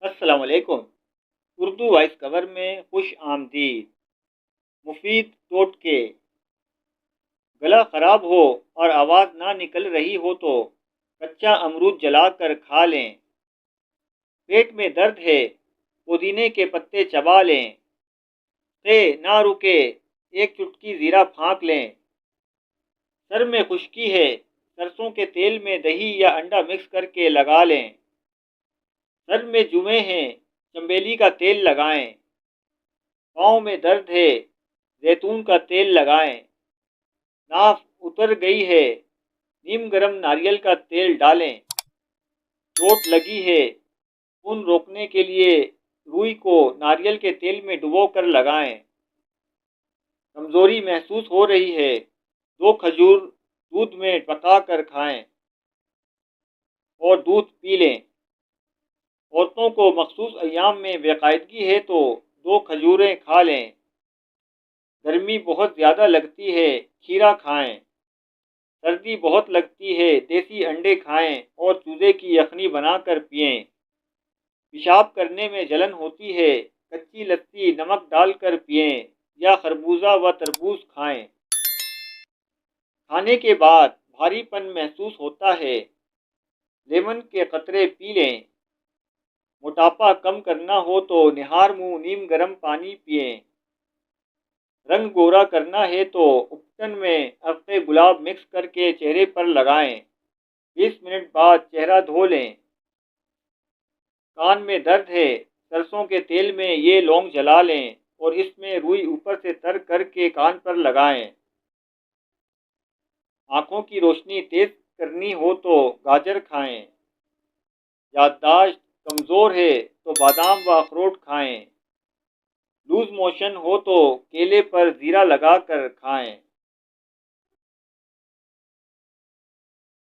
السلام علیکم۔ اردو وائس کور میں خوش آمدید۔ مفید ٹوٹکے۔ گلا خراب ہو اور آواز نہ نکل رہی ہو تو کچا امرود جلا کر کھا لیں۔ پیٹ میں درد ہے پودینے کے پتے چبا لیں۔ قے نہ رکے ایک چٹکی زیرہ پھانک لیں۔ سر میں خشکی ہے سرسوں کے تیل میں دہی یا انڈا مکس کر کے لگا لیں۔ سر میں جوئیں ہیں چنبیلی کا تیل لگائیں۔ پاؤں میں درد ہے زیتون کا تیل لگائیں۔ ناف اتر گئی ہے نیم گرم ناریل کا تیل ڈالیں۔ چوٹ لگی ہے خون روکنے کے لیے روئی کو ناریل کے تیل میں ڈبو کر لگائیں۔ کمزوری محسوس ہو رہی ہے 2 کھجور دودھ میں پکا کر کھائیں اور دودھ پی لیں۔ عورتوں کو مخصوص ایام میں بے قاعدگی ہے تو 2 کھجوریں کھا لیں۔ گرمی بہت زیادہ لگتی ہے کھیرا کھائیں۔ سردی بہت لگتی ہے دیسی انڈے کھائیں اور چوزے کی یخنی بنا کر پئیں۔ پیشاب کرنے میں جلن ہوتی ہے کچی لسی نمک ڈال کر پئیں یا خربوزہ و تربوز کھائیں۔ کھانے کے بعد بھاری پن محسوس ہوتا ہے لیمن کے قطرے پی لیں۔ موٹاپا کم کرنا ہو تو نہار منہ نیم گرم پانی پئیں۔ رنگ گورا کرنا ہے تو اپٹن میں عرق گلاب مکس کر کے چہرے پر لگائیں۔ 20 منٹ بعد چہرہ دھو لیں۔ کان میں درد ہے سرسوں کے تیل میں یہ لونگ جلا لیں اور اس میں روئی اوپر سے تر کر کے کان پر لگائیں۔ آنکھوں کی روشنی تیز کرنی ہو تو گاجر کھائیں۔ یادداشت کمزور ہے تو بادام و اخروٹ کھائیں۔ لوز موشن ہو تو کیلے پر زیرہ لگا کر کھائیں۔